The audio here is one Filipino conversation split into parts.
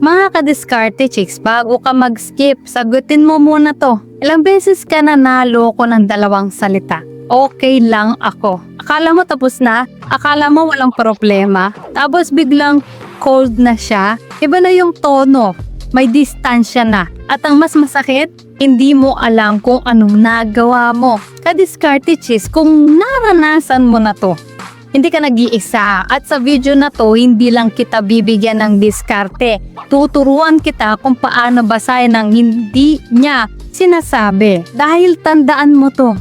Mga kadiskarte chicks, bago ka mag-skip, sagutin mo muna to. Ilang beses ka na naloko ng dalawang salita. Okay lang ako. Akala mo tapos na? Akala mo walang problema? Tapos biglang cold na siya? Iba na yung tono. May distansya na. At ang mas masakit, hindi mo alam kung anong nagawa mo. Kadiskarte chicks, kung naranasan mo na to, hindi ka nag-iisa. At sa video na to, hindi lang kita bibigyan ng diskarte. Tuturuan kita kung paano basahin ang hindi niya sinasabi. Dahil tandaan mo to,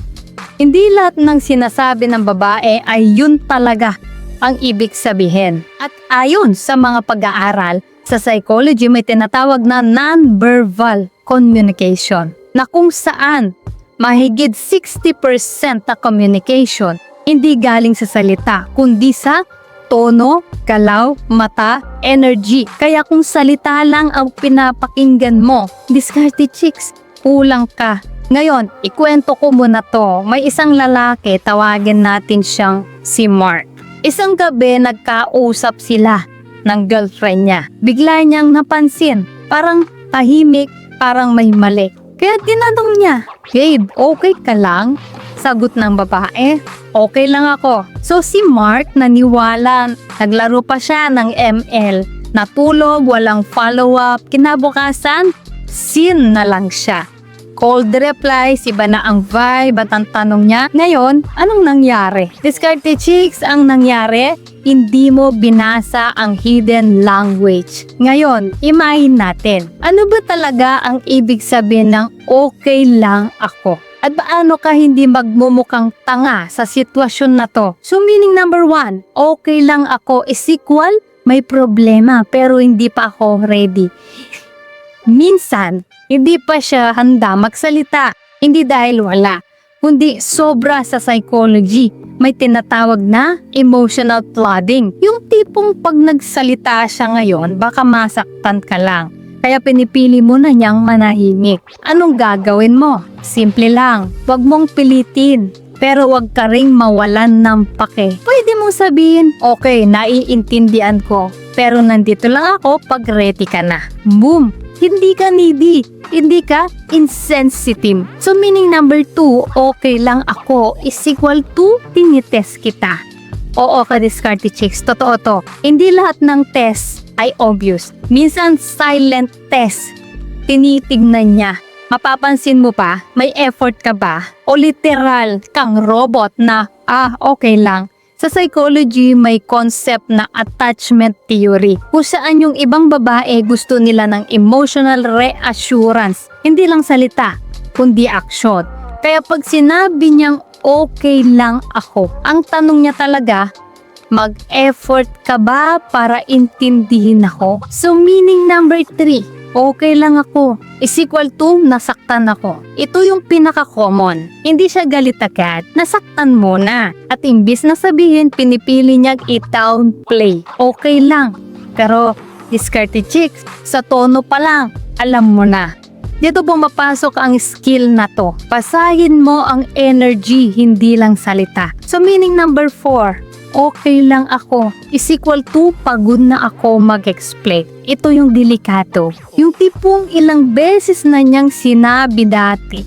hindi lahat ng sinasabi ng babae ay yun talaga ang ibig sabihin. At ayon sa mga pag-aaral, sa psychology may tinatawag na non-verbal communication, na kung saan mahigit 60% na communication hindi galing sa salita, kundi sa tono, galaw, mata, energy. Kaya kung salita lang ang pinapakinggan mo, diskarte chicks, kulang ka. Ngayon, ikwento ko muna to. May isang lalaki, tawagin natin siyang si Mark. Isang gabi, nagkausap sila ng girlfriend niya. Bigla niyang napansin, parang tahimik, parang may mali. Kaya tinanong niya, "Babe, okay ka lang?" Sagot ng babae, "Okay lang ako." So si Mark naniwala, naglaro pa siya ng ML. Natulog, walang follow-up. Kinabukasan, sin na lang siya. Cold replies, iba na ang vibe at ang tanong niya, ngayon, anong nangyari? Diskarte chicks, ang nangyari, hindi mo binasa ang hidden language. Ngayon, imagine natin, ano ba talaga ang ibig sabihin ng okay lang ako? At paano ka hindi magmumukhang tanga sa sitwasyon na to? So meaning number 1, okay lang ako is equal, may problema pero hindi pa ako ready. Minsan, hindi pa siya handa magsalita. Hindi dahil wala, kundi sobra sa psychology. May tinatawag na emotional flooding. Yung tipong pag nagsalita siya ngayon, baka masaktan ka lang. Kaya pinipili mo na niyang manahimik. Anong gagawin mo? Simple lang, wag mong pilitin. Pero wag ka ring mawalan ng pake. Pwede mong sabihin, okay, naiintindihan ko. Pero nandito lang ako pag ready ka na. Boom! Hindi ka needy. Hindi ka insensitive. So meaning number 2, okay lang ako is equal to tinitest kita. Oo ka diskarte chicks, totoo to. Hindi lahat ng test ay obvious. Minsan silent test, tinitignan niya. Mapapansin mo pa, may effort ka ba? O literal kang robot na, okay lang. Sa psychology, may concept na attachment theory, kung saan yung ibang babae gusto nila ng emotional reassurance. Hindi lang salita, kundi action. Kaya pag sinabi niyang okay lang ako, ang tanong niya talaga, mag-effort ka ba para intindihin ako? So meaning number 3, okay lang ako is equal to nasaktan ako. Ito yung pinaka-common. Hindi siya galit agad, nasaktan muna. At imbis na sabihin, pinipili niya i-downplay. Okay lang. Pero diskarte chicks, sa tono pa lang, alam mo na. Dito pumapasok ang skill na to. Basahin mo ang energy, hindi lang salita. So meaning number 4, okay lang ako is equal to pagod na ako mag-explain. Ito yung delikado. Yung tipong ilang beses na niyang sinabi dati,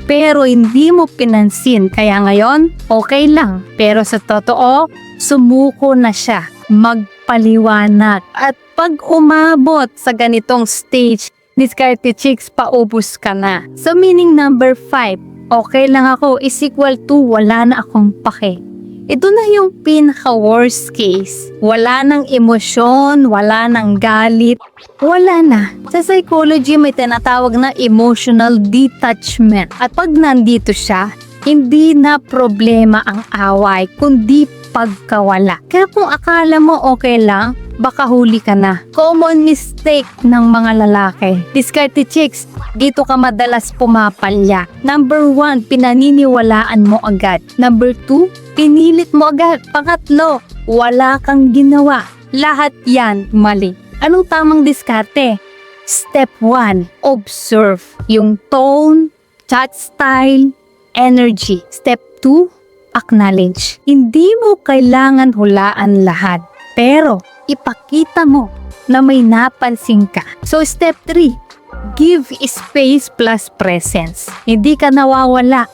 pero hindi mo pinansin. Kaya ngayon, okay lang. Pero sa totoo, sumuko na siya magpaliwanag. At pag umabot sa ganitong stage, diskarte chicks, paubos ka na. So meaning number 5, okay lang ako is equal to wala na akong pake. Ito na yung pinaka-worst case. Wala nang emosyon, wala nang galit, wala na. Sa psychology, may tinatawag na emotional detachment. At pag nandito siya, hindi na problema ang away, kundi pagkawala. Kaya kung akala mo okay lang, baka huli ka na. Common mistake ng mga lalaki. Diskarte chicks, dito ka madalas pumapalya. Number 1, pinaniniwalaan mo agad. Number 2, pinilit mo agad. Pangatlo, wala kang ginawa. Lahat yan mali. Anong tamang diskarte? Step 1, observe yung tone, chat style, energy. Step 2, acknowledge. Hindi mo kailangan hulaan lahat. Pero ipakita mo na may napansin ka. So step 3, give space plus presence. Hindi ka nawawala,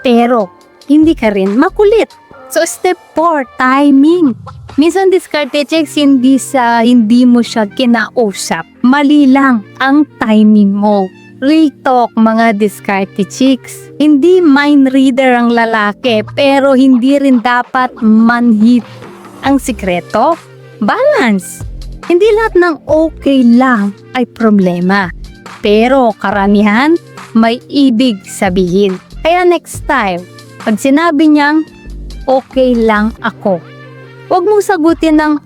pero hindi ka rin makulit. So step 4, timing. Minsan diskarte chicks, hindi mo siya kinausap. Mali lang ang timing mo. Real talk mga diskarte chicks. Hindi mind reader ang lalaki, pero hindi rin dapat manhit. Ang sikreto, balance. Hindi lahat ng okay lang ay problema. Pero karamihan may ibig sabihin. Kaya next time, pag sinabi niyang okay lang ako, huwag mong sagutin ng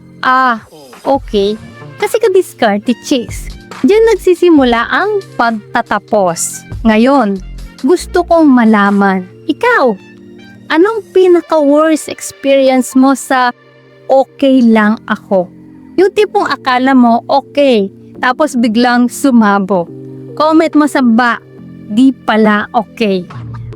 okay. Kasi ka-diskarte chicks, diyan nagsisimula ang pagtatapos. Ngayon, gusto kong malaman, ikaw, anong pinaka-worst experience mo sa okay lang ako? Yung tipong akala mo okay, tapos biglang sumabo. Comment mo sa di pala okay.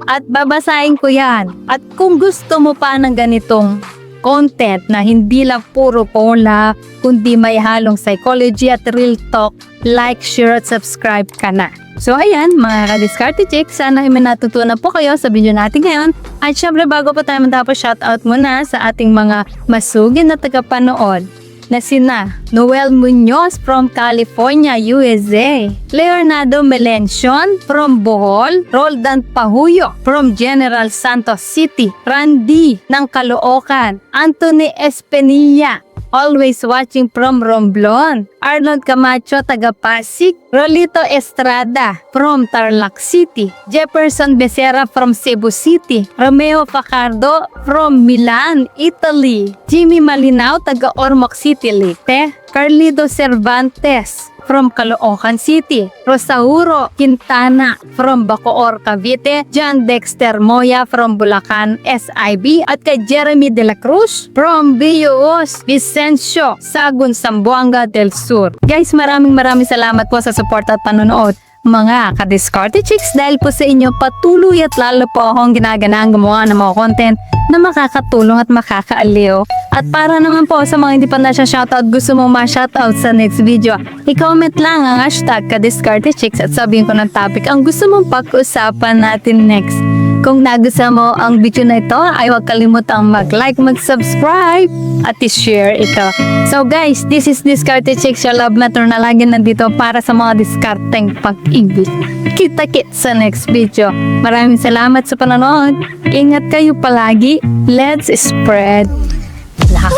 At babasahin ko yan. At kung gusto mo pa ng ganitong content na hindi lang puro pola, kundi may halong psychology at real talk, like, share at subscribe ka na. So ayan, mga ka-diskarte chicks, sana ay may natutunan po kayo sa video natin ngayon. At syempre bago pa tayo matapos, shoutout muna sa ating mga masugid na tagapanood na sina Noel Munoz from California, USA, Leonardo Melencion from Bohol, Roldan Pahuyo from General Santos City, Randy ng Caloocan, Anthony Espinilla, always watching from Romblon, Arnold Camacho taga Pasig, Rolito Estrada from Tarlac City, Jefferson Becerra from Cebu City, Romeo Facardo from Milan, Italy, Jimmy Malinao taga Ormoc City, Leyte, Carlito Cervantes from Caloocan City, Rosauro Quintana from Bacoor, Cavite, John Dexter Moya from Bulacan, SIB, at kay Jeremy De La Cruz from Bios, Vicencio, Sagun, Zamboanga del Sur. Guys, maraming salamat po sa support at panonood. Mga ka-diskarte chicks, dahil po sa inyo patuloy at lalo po akong ginaganang gumawa ng mga content na makakatulong at makakaaliw. At para naman po sa mga hindi pa na-shoutout, gusto mo ma-shoutout sa next video, i-comment lang ang hashtag ka-diskarte chicks at sabihin ko ng topic ang gusto mong pag-usapan natin next. Kung nagustuhan mo ang video na ito, ay huwag kalimutang mag-like, mag-subscribe, at i-share ito. So guys, this is Diskarte Chicks, your love mentor na lagi nandito para sa mga diskarteng pag-ibig. Kita-kits sa next video. Maraming salamat sa panonood. Ingat kayo palagi. Let's spread love.